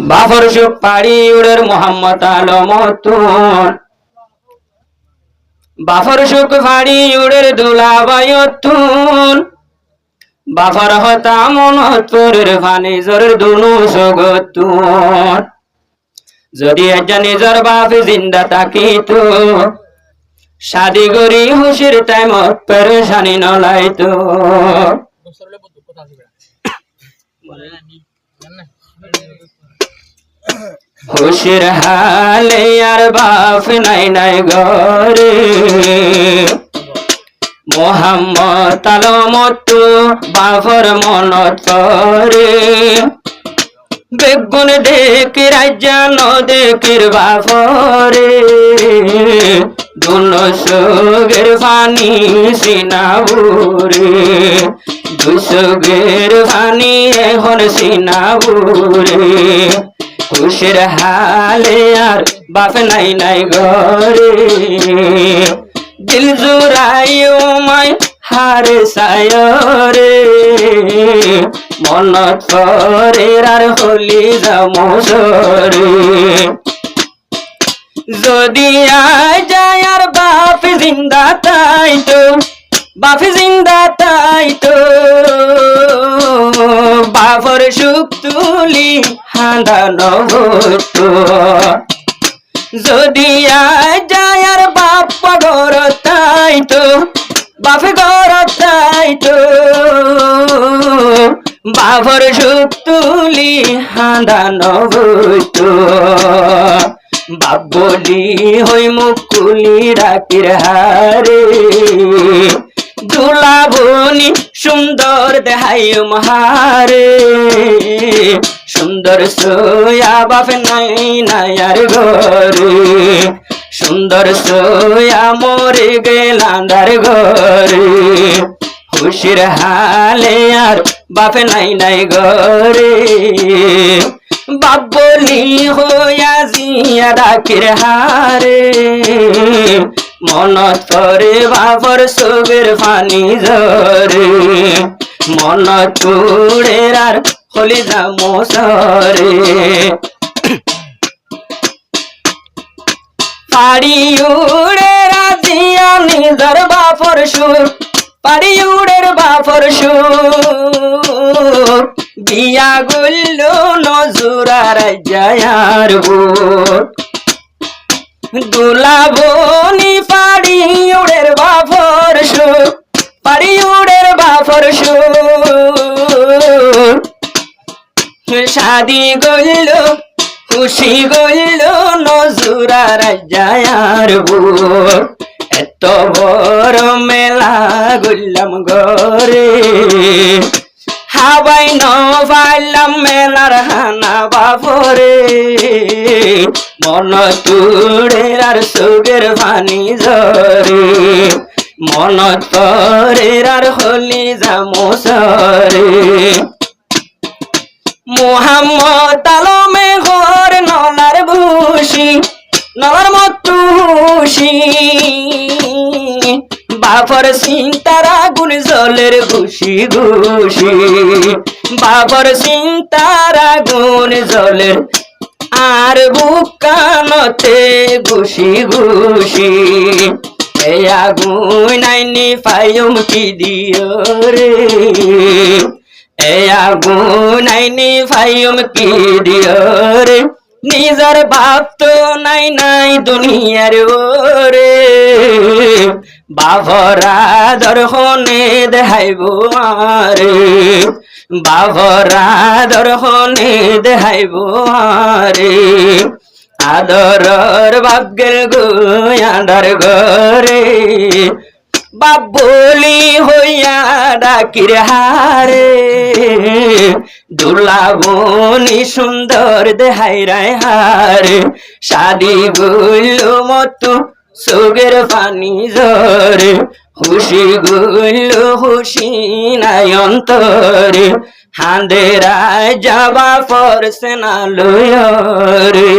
বাফর সুখ পাড়ি উড়ের মোহাম্মদ আলম তুন বাফর সুখ পাড়ি উড়ের দুলাবায়তুন বাফর হতা মনতপুরের ফানি জোরের দুনু সগতুন যদি একজন নিজর বাপ জিন্দা থাকিত শাদি করি হুশির টাইম পেরেশানি নলাইতো হুশির হালে আর বাপ নাই নাই ঘরে মোহাম্মদ আলমত বাফর মনত করে বেগুন দেখি রাজ্যান দেখির বাফরে দুনো সুগের পানি সিনাবুরে দুসুগের পানি এখন সিনাবুরে খুশির হালে আর বাপ নাই নাই ঘরে দিল জুড়াইও মাই হারে সায়রে মনত করে আর হলি যামসরে যদি আয় যায় আর বাপ জিন্দা তাই তো বাপ জিন্দা তাই তো বাপর সুখ তুলি হাঁদানো হতো যদি আয় যায় আর বাপ ঘর তাই তো বাপ ঘর তাই তো বাপর সুখ তুলি হাঁদানো হতো বাপ বলি হই মুকুলি রাখির হারে দুলাবনি সুন্দর দেহাই মহারে সুন্দর সোয়া বাপ নাই নাই আর ঘরে সুন্দর সোয়া মরে গেলান্দার ঘরে হুশির হালে আর বাপ নাই নাই ঘরে বাপ বলি হইয়া জিয়া রাখির হারে মনত করে বাপর সুগের পানি জরে মনত তুড়ে আর হলি যামসরে পাড়ি উড়ে রাজিয়া নিজর বাপর সুখ পাড়ি উড়ের বাপর সুখ বিয়া গল্ল নজুরার যায়ার বুক দুলাবনি পাড়ি উড়ের বাপর সুখ পাড়ি উড়ের বাপর সুখ শাদি গল্ল খুশি গল্ল নজুরার যায়ার বুক এত বড় মেলা গল্লাম ঘরে হাবাই নাইলাম মেলার হানা বাপরে মন তুড়ে আর সুগের পানি জরে মনত করে আর হলি যামসরে মোহাম্মদ আলমে ঘর নলার ভুষি নলার মতুষি বাপর চিন্তার আগুন জলের ঘুষি ঘুষি বাপর চিন্তার আগুন জলের আর বুকানতে ঘুষি ঘুষি এই আগুন নাইনি পাইম কি দিও রে এই আগুন নাইনি পাইম কি দিও রে নিজর বাপ তো নাই নাই দুনিয়ার ওরে বাবরা দর্শনে দেখাইব আরে বাবরা দর্শনে দেখাইব আরে আদরর বাপ গেল গোয়াদার ঘরে বাপ বলি হইয়া ডাকির হারে দুলাবনি সুন্দর দেহাই রায় হারে শাদি গুল মতো সুগের পানি জরে হুশি গুল হুশি নাই অন্তরে হাঁদেরায় যাবা পরছে না লয়রে।